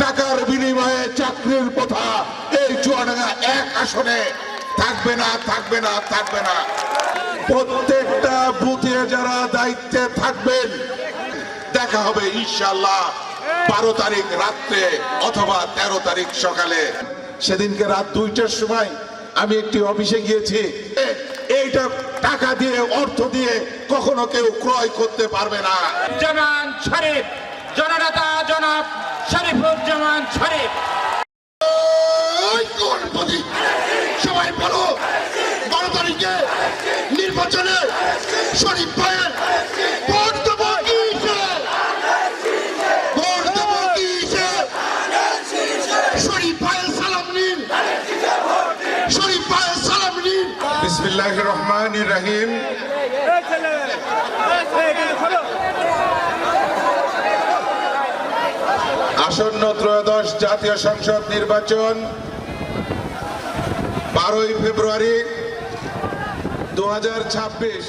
টাকার বিনিময়ে চাকরির কথা এই চুয়াডাঙ্গা এক আসনে থাকবে না, থাকবে না, থাকবে না। প্রত্যেকটা বুথে যারা দায়িত্বে থাকবেন, দেখা হবে ইনশাআল্লাহ 12 তারিখ রাত্রে অথবা 13 তারিখ সকালে। সেদিনকে রাত 2টার সময় আমি একটি অফিসে গিয়েছি। এইটা টাকা দিয়ে, অর্থ দিয়ে কখনো কেউ ক্রয় করতে পারবে না। জামান শরীফ, জননেতা জনাব শরীফুজ্জামান শরীফ। সবাই বলো, 12 তারিখে নির্বাচনে শরীফ ভাইয়ের ভোট দেব কিসে? ভোট দেব কিসে? শরীফ ভাইয়ের সালাম নিন, শরীফ ভাইয়ের সালাম নিন। বিসমিল্লাহির রহমানির রহিম। আসন্ন ত্রয়োদশ জাতীয় সংসদ নির্বাচন 12ই ফেব্রুয়ারি 2026।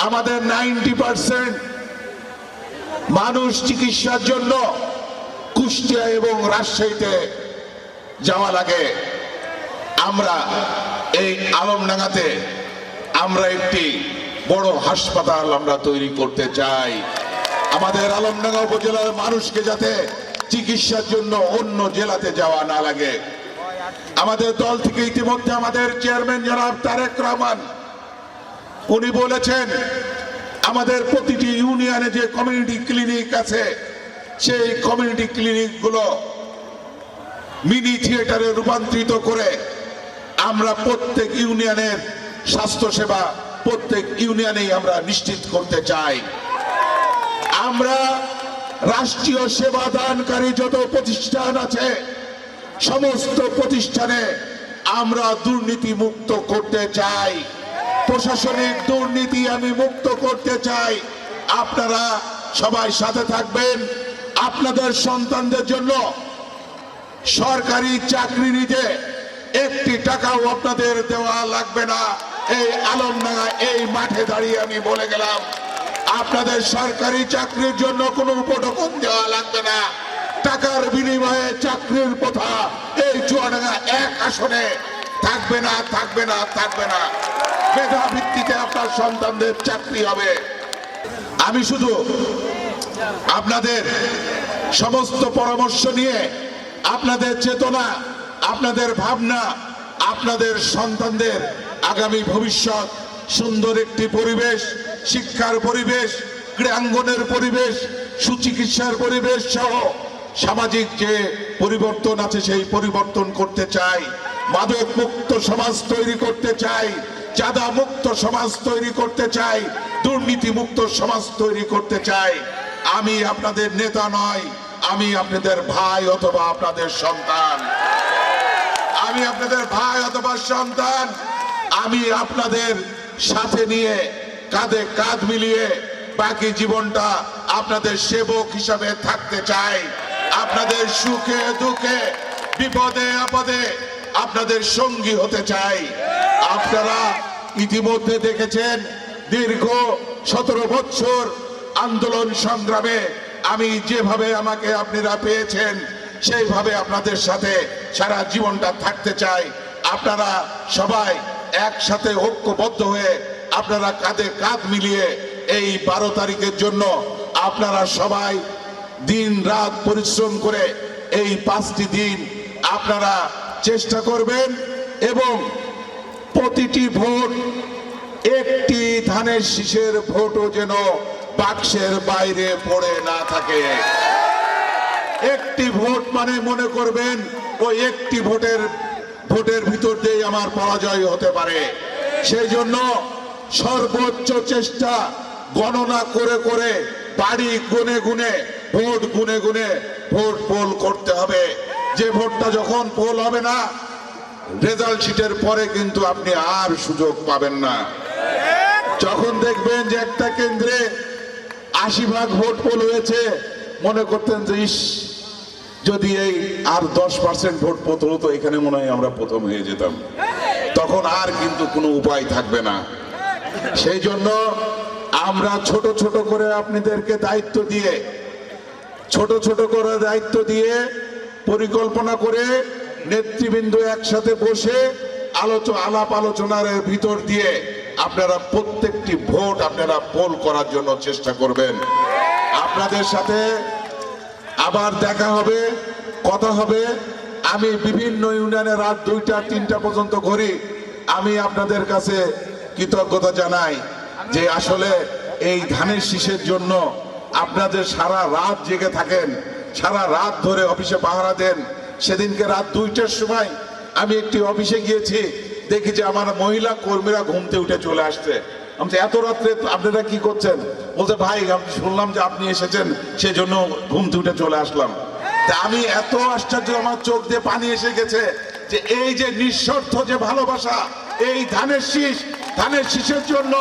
আমাদের 90% মানুষ চিকিৎসার জন্য কুষ্টিয়া এবং রাজশাহীতে যাওয়া লাগে। আমরা এই আলমডাঙ্গাতে আমরা একটি বড় হাসপাতাল আমরা তৈরি করতে চাই। আমাদের আলমডাঙ্গা উপজেলার মানুষকে যাতে চিকিৎসার জন্য অন্য জেলাতে যাওয়া না লাগে। আমাদের দল থেকে ইতিমধ্যে আমাদের চেয়ারম্যান জনাব তারেক রহমান উনি বলেছেন, আমাদের প্রতিটি ইউনিয়নে যে কমিউনিটি ক্লিনিক আছে, সেই কমিউনিটি ক্লিনিক গুলো মিনি থিয়েটারে রূপান্তরিত করে আমরা প্রত্যেক ইউনিয়নের স্বাস্থ্য সেবা প্রত্যেক ইউনিয়নেই আমরা নিশ্চিত করতে চাই। আমরা রাষ্ট্রীয় সেবা দানকারী যত প্রতিষ্ঠান আছে, সমস্ত প্রতিষ্ঠানে আমরা দুর্নীতি মুক্ত করতে চাই। প্রশাসনিক দুর্নীতি আমি মুক্ত করতে চাই। আপনারা সবাই সাথে থাকবেন। আপনাদের সন্তানদের জন্য সরকারি চাকরি নিতে একটি টাকাও আপনাদের দেওয়া লাগবে না। এই আলমডাঙ্গা এই মাঠে দাঁড়িয়ে আমি বলে গেলাম, আপনাদের সরকারি চাকরির জন্য কোনো উপঢৌকন দেওয়া লাগবে না। টাকার বিনিময়ে চাকরির কথা এই চুয়াডাঙ্গা এক আসনে থাকবে না, থাকবে না, থাকবে না। মেধা ভিত্তিতে আপনার সন্তানদের চাকরি হবে। আমি শুধু আপনাদের সমস্ত পরামর্শ নিয়ে, আপনাদের চেতনা, আপনাদের ভাবনা, আপনাদের সন্তানদের আগামী ভবিষ্যৎ, সুন্দর একটি পরিবেশ, শিক্ষার পরিবেশ, ক্রীড়াঙ্গনের পরিবেশ, সুচিকিৎসার পরিবেশ সহ সামাজিক যে পরিবর্তন আছে সেই পরিবর্তন করতে চাই। মাদক মুক্ত সমাজ তৈরি করতে চাই, চাঁদা মুক্ত সমাজ তৈরি করতে চাই, দুর্নীতি মুক্ত সমাজ তৈরি করতে চাই। আমি আপনাদের নেতা নয়, আমি আপনাদের ভাই অথবা আপনাদের সন্তান। আমি আপনাদের ভাই অথবা সন্তান। আমি আপনাদের সাথে নিয়ে কাঁধে কাঁধ মিলিয়ে বাকি জীবনটা আপনাদের সেবক হিসাবে থাকতে চাই। আপনাদের সুখে দুঃখে, বিপদে আপদে আপনাদের সঙ্গী হতে চাই। আপনারা ইতিমধ্যে দেখেছেন দীর্ঘ 17 বছর আন্দোলন সংগ্রামে আমি যেভাবে আমাকে আপনারা পেয়েছেন, সেইভাবে আপনাদের সাথে সারা জীবনটা থাকতে চাই। আপনারা সবাই একসাথে ঐক্যবদ্ধ হয়ে আপনারা কাঁধে কাঁধ মিলিয়ে এই 12 তারিখের জন্য আপনারা সবাই দিন রাত পরিশ্রম করে এই 5টি দিন আপনারা চেষ্টা করবেন এবং প্রতিটি ভোট একটি ধানের শীষের ভোটও যেন বাক্সের বাইরে পড়ে না থাকে। একটি ভোট মানে মনে করবেন ওই একটি ভোটের ভিতর দিয়ে আমার পরাজয় হতে পারে। সেই জন্য সর্বোচ্চ চেষ্টা গণনা করে করে, বাড়ি গুনে গুনে, ভোট গুনে গুনে ভোট পোল করতে হবে। যে ভোটটা যখন পোল হবে না, রেজাল্ট শিটের পরে কিন্তু আপনি আর সুযোগ পাবেন না। যখন দেখবেন যে একটা কেন্দ্রে 80% ভোট পোল হয়েছে, মনে করতেন যে ইস, যদি এই আর 10% ভোট পোল হতো, এখানে মনে হয় আমরা প্রথম হয়ে যেতাম। তখন আর কিন্তু কোনো উপায় থাকবে না। সেই জন্য আমরা ছোট ছোট করে আপনাদেরকে দায়িত্ব দিয়ে ছোট ছোট করে দায়িত্ব দিয়ে পরিকল্পনা করে নেতৃবৃন্দ একসাথে বসে আলাপ আলোচনার ভিতর দিয়ে আপনারা প্রত্যেকটি ভোট আপনারা পোল করার জন্য চেষ্টা করবেন। আপনাদের সাথে আবার দেখা হবে, কথা হবে। আমি বিভিন্ন ইউনিয়নে রাত 2টা 3টা পর্যন্ত ঘুরি। আমি আপনাদের কাছে কৃতজ্ঞতা জানাই যে আসলে এই ধানের শীষের জন্য আপনাদের সারা রাত জেগে থাকেন, সারা রাত ধরে অফিসে পাহারা দেন। সেদিনকে রাত 2টার সময় আমি একটি অফিসে গিয়েছি, দেখি যে আমার মহিলা কর্মীরা ঘুমতে উঠে চলে আসছে। আমি বলছি, এত রাত্রে আপনারা কি করছেন? বলতে, ভাই আমি শুনলাম যে আপনি এসেছেন, সেজন্য ঘুমতে উঠে চলে আসলাম। তা আমি এত আশ্চর্য, আমার চোখ দিয়ে পানি এসে গেছে যে এই যে নিঃস্বার্থ যে ভালোবাসা, এই ধানের শীষের জন্য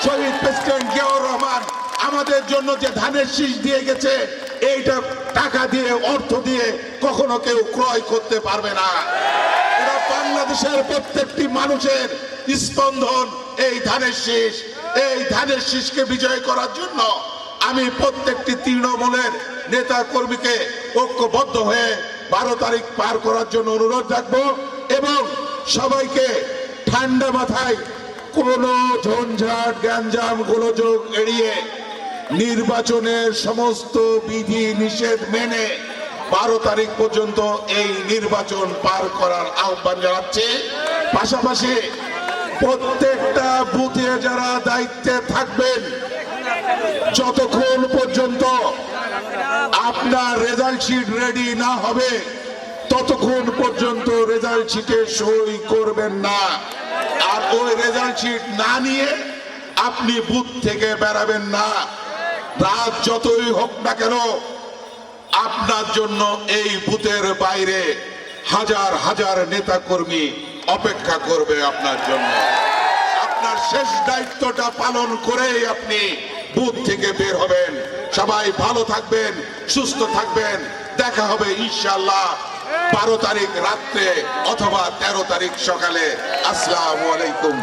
শহীদ প্রেসিডেন্ট জিয়াউর রহমান আমাদের জন্য যে ধানের শীষ দিয়ে গেছে, এইটা টাকা দিয়ে অর্থ দিয়ে কখনো কেউ ক্রয় করতে পারবে না। এটা বাংলাদেশের প্রত্যেকটি মানুষের স্পন্দন এই ধানের শীষ। এই ধানের শীষকে বিজয় করার জন্য আমি প্রত্যেকটি তৃণমূলের নেতা কর্মীকে ঐক্যবদ্ধ হয়ে 12 তারিখ পার করার জন্য অনুরোধ রাখবো এবং সবাইকে ঠান্ডা মাথায় কোনো ঝঞ্ঝাট গ্যাঞ্জাম গোলযোগ এড়িয়ে নির্বাচনের সমস্ত বিধি নিষেধ মেনে 12 তারিখ পর্যন্ত এই নির্বাচন পার করার আহ্বান জানাচ্ছি। পাশাপাশি প্রত্যেকটা বুথে যারা দায়িত্বে থাকবেন, যতক্ষণ পর্যন্ত আপনার রেজাল্ট শিট রেডি না হবে ততক্ষণ পর্যন্ত রেজাল্ট শিটে সই করবেন না। আর ওই রেজাল্ট শিট না নিয়ে আপনি বুথ থেকে বেরাবেন না। রাত যতই হোক না কেন, আপনার জন্য এই বুথের বাইরে হাজার হাজার নেতা কর্মী অপেক্ষা করবে আপনার জন্য। আপনার শেষ দায়িত্বটা পালন করেই আপনি বুথ থেকে বের হবেন। সবাই ভালো থাকবেন, সুস্থ থাকবেন। দেখা হবে ইনশাআল্লাহ 12 তারিখ রাত্রে অথবা 13 তারিখ সকালে। আসসালামু আলাইকুম।